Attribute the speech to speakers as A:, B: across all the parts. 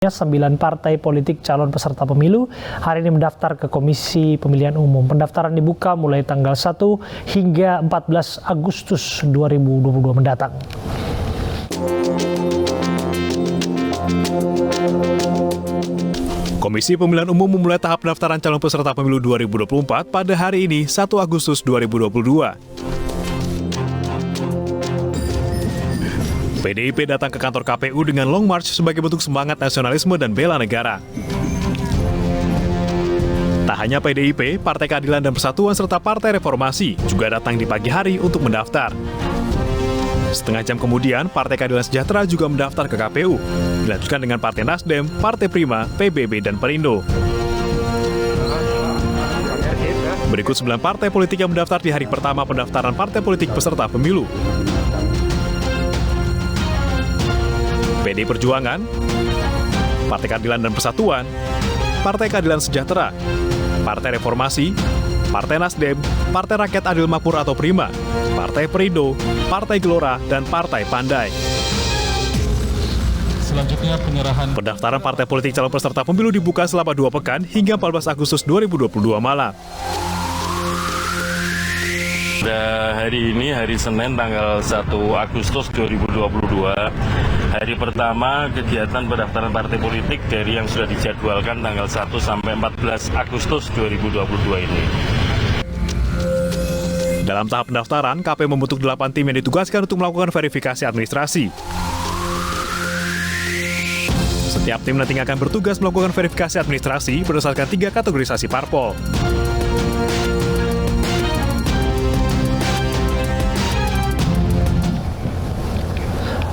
A: 9 partai politik calon peserta pemilu hari ini mendaftar ke Komisi Pemilihan Umum. Pendaftaran dibuka mulai tanggal 1 hingga 14 Agustus 2022 mendatang.
B: Komisi Pemilihan Umum memulai tahap pendaftaran calon peserta pemilu 2024 pada hari ini, 1 Agustus 2022. PDIP datang ke kantor KPU dengan long march sebagai bentuk semangat nasionalisme dan bela negara. Tak hanya PDIP, Partai Keadilan dan Persatuan serta Partai Reformasi juga datang di pagi hari untuk mendaftar. Setengah jam kemudian, Partai Keadilan Sejahtera juga mendaftar ke KPU, dilanjutkan dengan Partai Nasdem, Partai Prima, PBB, dan Perindo. Berikut 9 partai politik yang mendaftar di hari pertama pendaftaran partai politik peserta pemilu. PD Perjuangan, Partai Keadilan dan Persatuan, Partai Keadilan Sejahtera, Partai Reformasi, Partai Nasdem, Partai Rakyat Adil Makmur atau Prima, Partai Perindo, Partai Gelora, dan Partai Pandai.
C: Selanjutnya penyerahan
B: Pendaftaran partai politik calon peserta pemilu dibuka selama 2 pekan hingga 14 Agustus 2022 malam.
D: Hari ini, hari Senin tanggal 1 Agustus 2022, hari pertama kegiatan pendaftaran partai politik dari yang sudah dijadwalkan tanggal 1 sampai 14 Agustus 2022 ini.
B: Dalam tahap pendaftaran, KPU membentuk 8 tim yang ditugaskan untuk melakukan verifikasi administrasi. Setiap tim nantinya akan bertugas melakukan verifikasi administrasi berdasarkan 3 kategorisasi parpol.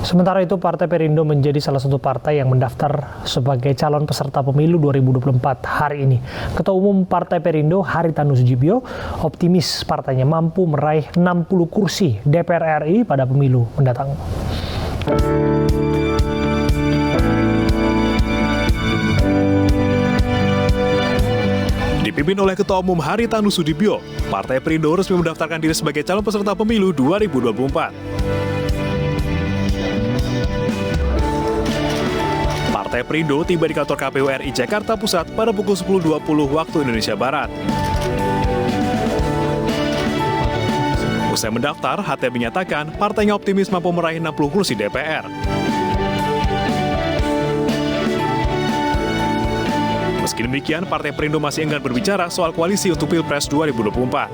A: Sementara itu, Partai Perindo menjadi salah satu partai yang mendaftar sebagai calon peserta pemilu 2024 hari ini. Ketua Umum Partai Perindo, Haritanu Sudibyo, optimis partainya mampu meraih 60 kursi DPR RI pada pemilu mendatang.
B: Dipimpin oleh Ketua Umum Haritanu Sudibyo, Partai Perindo resmi mendaftarkan diri sebagai calon peserta pemilu 2024. Partai Perindo tiba di kantor KPU RI Jakarta Pusat pada pukul 10.20 waktu Indonesia Barat. Usai mendaftar, HT menyatakan partainya optimis mampu meraih 60 kursi DPR. Meski demikian, Partai Perindo masih enggan berbicara soal koalisi untuk Pilpres 2024.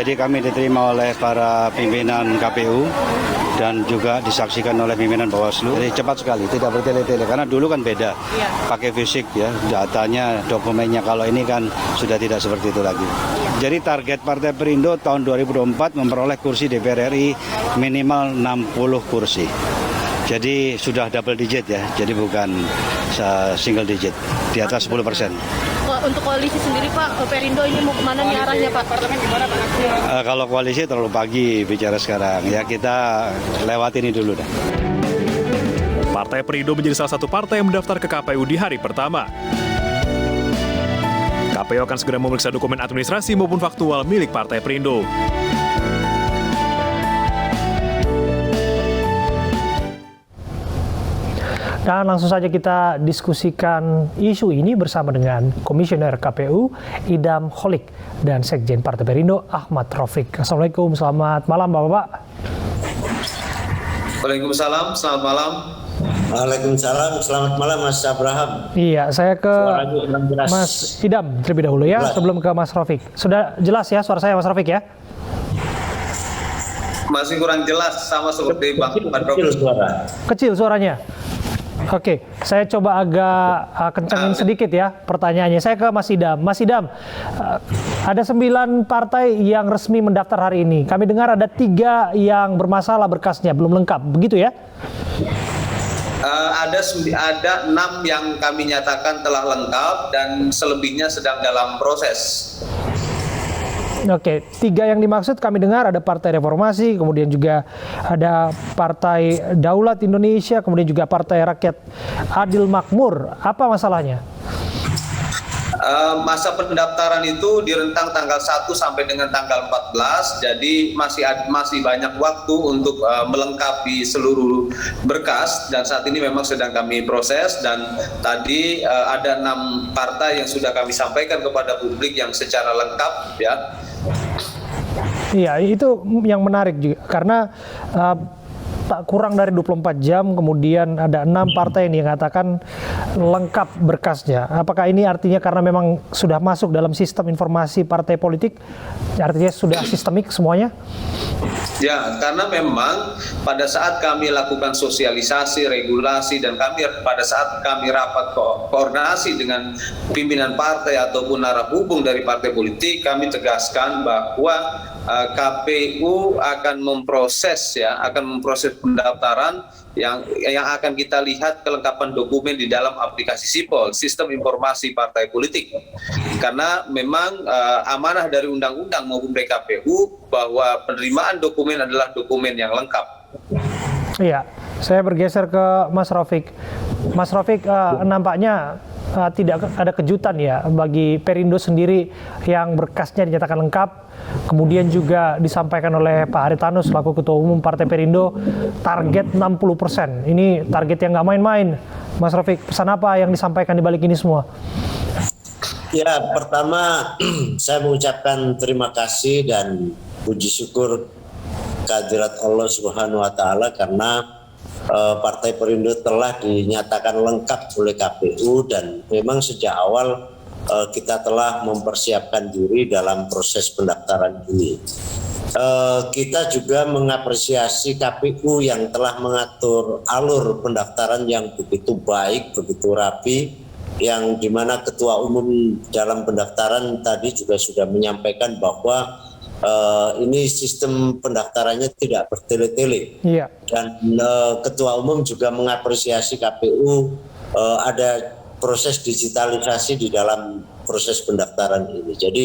E: Jadi kami diterima oleh para pimpinan KPU dan juga disaksikan oleh pimpinan Bawaslu. Jadi cepat sekali, tidak bertele-tele. Karena dulu kan beda, pakai fisik ya, datanya, dokumennya. Kalau ini kan sudah tidak seperti itu lagi. Jadi target Partai Perindo tahun 2024 memperoleh kursi DPR RI minimal 60 kursi. Jadi sudah double digit ya, jadi bukan single digit, di atas 10%.
F: Untuk koalisi sendiri Pak, Perindo ini mau kemana nih arahnya Pak? Parlemen gimana Pak?
E: Kalau koalisi terlalu pagi bicara sekarang, ya kita lewat ini dulu dah.
B: Partai Perindo menjadi salah satu partai yang mendaftar ke KPU di hari pertama. KPU akan segera memeriksa dokumen administrasi maupun faktual milik Partai Perindo.
A: Dan langsung saja kita diskusikan isu ini bersama dengan Komisioner KPU Idam Holik dan Sekjen Partai Perindo Ahmad Rafiq. Assalamualaikum, selamat malam Bapak-Bapak.
G: Waalaikumsalam, selamat malam.
H: Waalaikumsalam, selamat malam Mas Abraham.
A: Iya, saya ke Mas Idam terlebih dahulu ya, sebelum ke Mas Rafiq. Sudah jelas ya suara saya Mas Rafiq ya?
G: Masih kurang jelas sama seperti Bang Badrok.
A: Kecil suaranya. Oke, saya coba agak kencangin sedikit ya pertanyaannya. Saya ke Mas Idam. Mas Idam, ada 9 partai yang resmi mendaftar hari ini. Kami dengar ada 3 yang bermasalah berkasnya, belum lengkap. Begitu ya?
G: Ada 6 yang kami nyatakan telah lengkap dan selebihnya sedang dalam proses.
A: Oke, 3 yang dimaksud kami dengar ada Partai Reformasi, kemudian juga ada Partai Daulat Indonesia, kemudian juga Partai Rakyat Adil Makmur. Apa masalahnya?
G: Masa pendaftaran itu direntang tanggal 1 sampai dengan tanggal 14, jadi masih banyak waktu untuk melengkapi seluruh berkas, dan saat ini memang sedang kami proses. Dan tadi ada 6 partai yang sudah kami sampaikan kepada publik yang secara lengkap ya.
A: Iya, itu yang menarik juga karena tak kurang dari 24 jam kemudian ada 6 partai yang katakan lengkap berkasnya. Apakah ini artinya karena memang sudah masuk dalam sistem informasi partai politik, artinya sudah sistemik semuanya?
G: Ya, karena memang pada saat kami lakukan sosialisasi, regulasi, dan pada saat kami rapat koordinasi dengan pimpinan partai ataupun narahubung dari partai politik, kami tegaskan bahwa KPU akan memproses pendaftaran yang akan kita lihat kelengkapan dokumen di dalam aplikasi SIPOL, Sistem Informasi Partai Politik. Karena memang amanah dari undang-undang maupun PKPU bahwa penerimaan dokumen adalah dokumen yang lengkap.
A: Iya, saya bergeser ke Mas Rafiq. Mas Rafiq, nampaknya tidak ada kejutan ya bagi Perindo sendiri yang berkasnya dinyatakan lengkap. Kemudian juga disampaikan oleh Pak Haritanu selaku Ketua Umum Partai Perindo target 60%. Ini target yang nggak main-main. Mas Rafiq, pesan apa yang disampaikan di balik ini semua?
H: Ya, pertama saya mengucapkan terima kasih dan puji syukur kehadirat Allah Subhanahu wa Ta'ala karena Partai Perindo telah dinyatakan lengkap oleh KPU, dan memang sejak awal kita telah mempersiapkan diri dalam proses pendaftaran ini. Kita juga mengapresiasi KPU yang telah mengatur alur pendaftaran yang begitu baik, begitu rapi, yang dimana Ketua Umum dalam pendaftaran tadi juga sudah menyampaikan bahwa ini sistem pendaftarannya tidak bertele-tele. Iya. Dan Ketua Umum juga mengapresiasi KPU ada proses digitalisasi di dalam proses pendaftaran ini. Jadi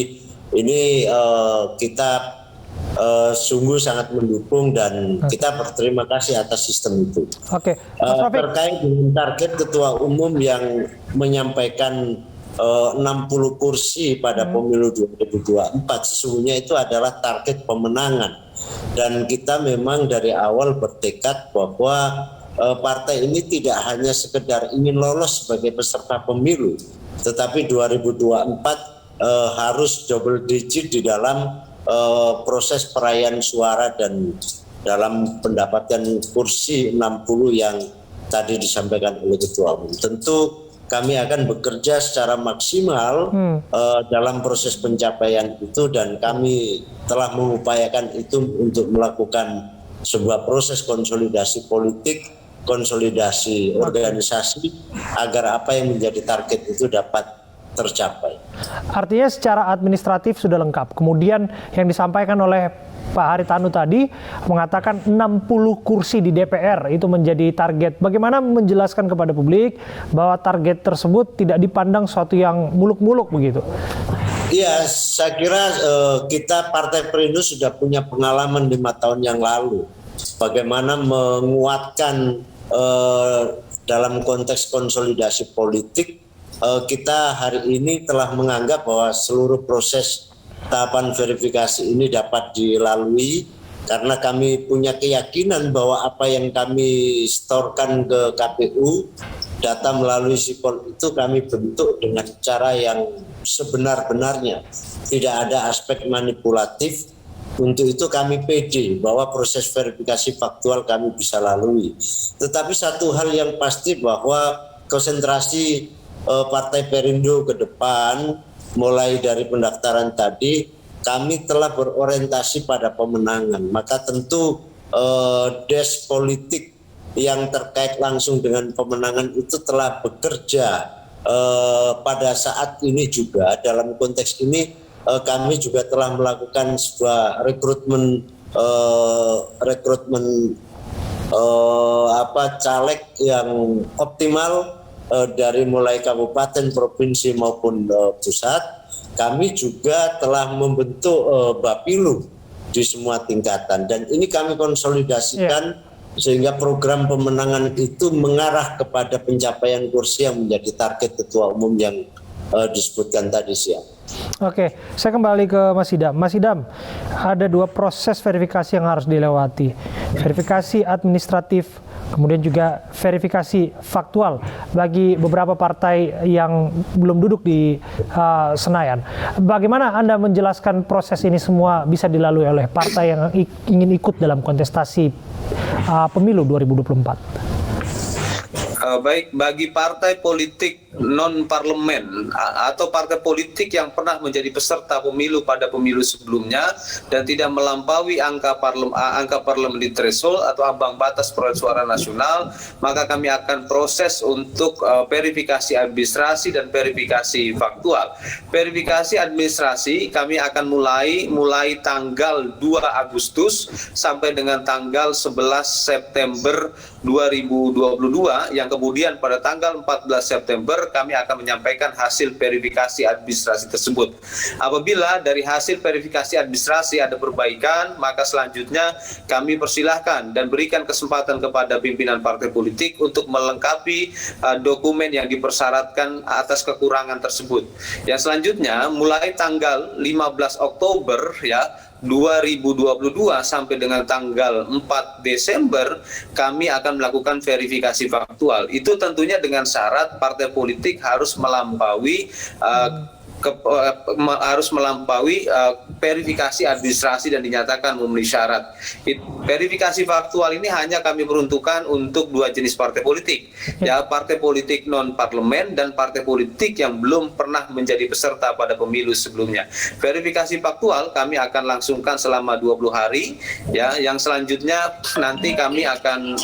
H: ini kita sungguh sangat mendukung dan kita berterima kasih atas sistem itu.
A: Oke.
H: Terkait dengan target Ketua Umum yang menyampaikan 60 kursi pada pemilu 2024, sesungguhnya itu adalah target pemenangan, dan kita memang dari awal bertekad bahwa partai ini tidak hanya sekedar ingin lolos sebagai peserta pemilu, tetapi 2024 harus double digit di dalam proses perayaan suara dan dalam pendapatan kursi 60 yang tadi disampaikan oleh Ketua Umum. Tentu kami akan bekerja secara maksimal dalam proses pencapaian itu, dan kami telah mengupayakan itu untuk melakukan sebuah proses konsolidasi politik, konsolidasi organisasi, agar apa yang menjadi target itu dapat tercapai.
A: Artinya secara administratif sudah lengkap. Kemudian yang disampaikan oleh Pak Haritanu tadi mengatakan 60 kursi di DPR itu menjadi target. Bagaimana menjelaskan kepada publik bahwa target tersebut tidak dipandang suatu yang muluk-muluk begitu?
H: Iya, saya kira kita Partai Perindo sudah punya pengalaman 5 tahun yang lalu. Bagaimana menguatkan dalam konteks konsolidasi politik, kita hari ini telah menganggap bahwa seluruh proses tahapan verifikasi ini dapat dilalui, karena kami punya keyakinan bahwa apa yang kami setorkan ke KPU, data melalui SIPOL itu kami bentuk dengan cara yang sebenar-benarnya, tidak ada aspek manipulatif. Untuk itu kami pede bahwa proses verifikasi faktual kami bisa lalui. Tetapi satu hal yang pasti bahwa konsentrasi Partai Perindo ke depan, mulai dari pendaftaran tadi, kami telah berorientasi pada pemenangan. Maka tentu desk politik yang terkait langsung dengan pemenangan itu telah bekerja pada saat ini juga. Dalam konteks ini kami juga telah melakukan sebuah rekrutmen caleg yang optimal dari mulai kabupaten, provinsi maupun pusat. Kami juga telah membentuk Bapilu di semua tingkatan, dan ini kami konsolidasikan sehingga program pemenangan itu mengarah kepada pencapaian kursi yang menjadi target Ketua Umum yang disebutkan tadi siang.
A: Oke, saya kembali ke Mas Idam. Mas Idam, ada 2 proses verifikasi yang harus dilewati. Verifikasi administratif, kemudian juga verifikasi faktual bagi beberapa partai yang belum duduk di Senayan. Bagaimana Anda menjelaskan proses ini semua bisa dilalui oleh partai yang ingin ikut dalam kontestasi pemilu 2024?
G: Baik, bagi partai politik non-parlemen atau partai politik yang pernah menjadi peserta pemilu pada pemilu sebelumnya dan tidak melampaui angka parliamentary threshold atau ambang batas perolehan suara nasional, maka kami akan proses untuk verifikasi administrasi dan verifikasi faktual. Verifikasi administrasi kami akan mulai tanggal 2 Agustus sampai dengan tanggal 11 September 2022, yang kemudian pada tanggal 14 September kami akan menyampaikan hasil verifikasi administrasi tersebut. Apabila dari hasil verifikasi administrasi ada perbaikan, maka selanjutnya kami persilahkan dan berikan kesempatan kepada pimpinan partai politik untuk melengkapi dokumen yang dipersyaratkan atas kekurangan tersebut. Yang selanjutnya mulai tanggal 15 Oktober 2022 sampai dengan tanggal 4 Desember kami akan melakukan verifikasi faktual. Itu tentunya dengan syarat partai politik harus melampaui verifikasi administrasi dan dinyatakan memenuhi syarat. Verifikasi faktual ini hanya kami peruntukkan untuk 2 jenis partai politik, partai politik non parlemen dan partai politik yang belum pernah menjadi peserta pada pemilu sebelumnya. Verifikasi faktual kami akan langsungkan selama 20 hari, yang selanjutnya nanti kami akan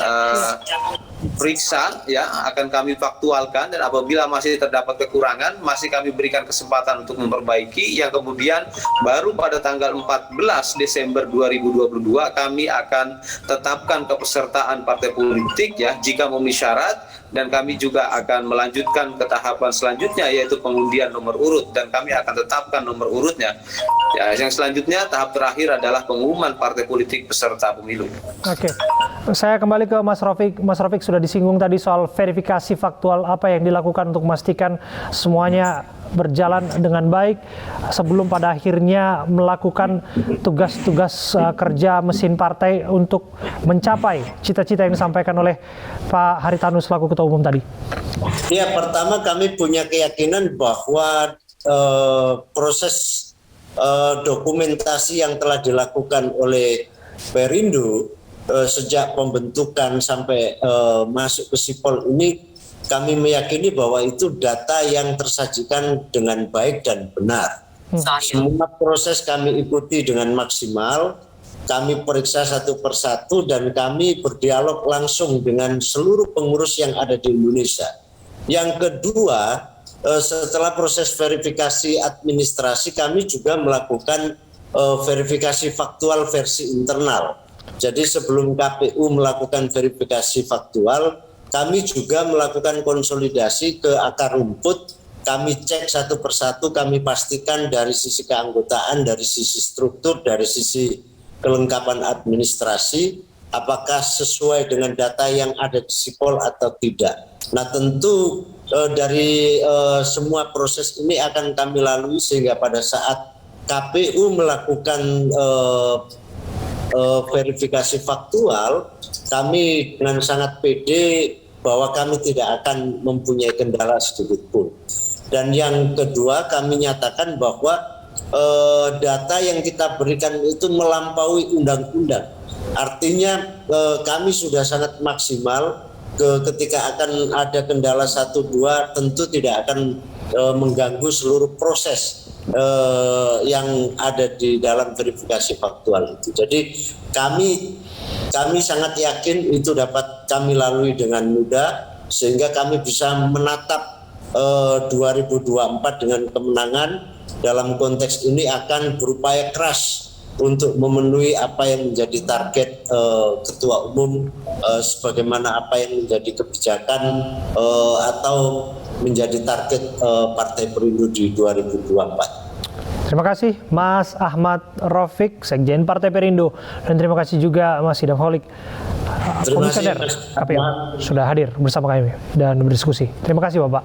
G: periksa, akan kami faktualkan, dan apabila masih terdapat kekurangan masih kami berikan kesempatan untuk memperbaiki, yang kemudian baru pada tanggal 14 Desember 2022 kami akan tetapkan kepesertaan partai politik jika memenuhi syarat, dan kami juga akan melanjutkan ke tahapan selanjutnya yaitu pengundian nomor urut, dan kami akan tetapkan nomor urutnya. Yang selanjutnya tahap terakhir adalah pengumuman partai politik peserta pemilu.
A: Oke, saya kembali ke Mas Raufik. Mas Raufik sudah disinggung tadi soal verifikasi faktual, apa yang dilakukan untuk memastikan semuanya berjalan dengan baik sebelum pada akhirnya melakukan tugas-tugas kerja mesin partai untuk mencapai cita-cita yang disampaikan oleh Pak Haritanu selaku Ketua Umum tadi.
H: Ya, pertama kami punya keyakinan bahwa proses dokumentasi yang telah dilakukan oleh Perindo sejak pembentukan sampai masuk ke Sipol ini, kami meyakini bahwa itu data yang tersajikan dengan baik dan benar. Semua proses kami ikuti dengan maksimal, kami periksa satu persatu, dan kami berdialog langsung dengan seluruh pengurus yang ada di Indonesia. Yang kedua, setelah proses verifikasi administrasi, kami juga melakukan verifikasi faktual versi internal. Jadi sebelum KPU melakukan verifikasi faktual, kami juga melakukan konsolidasi ke akar rumput. Kami cek satu persatu, kami pastikan dari sisi keanggotaan, dari sisi struktur, dari sisi kelengkapan administrasi, apakah sesuai dengan data yang ada di Sipol atau tidak. Nah, tentu dari semua proses ini akan kami lalui sehingga pada saat KPU melakukan verifikasi faktual, kami dengan sangat pede bahwa kami tidak akan mempunyai kendala sedikit pun. Dan yang kedua, kami nyatakan bahwa data yang kita berikan itu melampaui undang-undang. Artinya kami sudah sangat maksimal. Ketika akan ada kendala 1-2 tentu tidak akan mengganggu seluruh proses yang ada di dalam verifikasi faktual itu. Jadi kami sangat yakin itu dapat kami lalui dengan mudah, sehingga kami bisa menatap 2024 dengan kemenangan. Dalam konteks ini akan berupaya keras untuk memenuhi apa yang menjadi target Ketua Umum, sebagaimana apa yang menjadi kebijakan atau menjadi target Partai Perindo di 2024.
A: Terima kasih Mas Ahmad Raufik, Sekjen Partai Perindo, dan terima kasih juga Mas Idam Holik, Komisioner KPU, sudah hadir bersama kami dan berdiskusi. Terima kasih Bapak.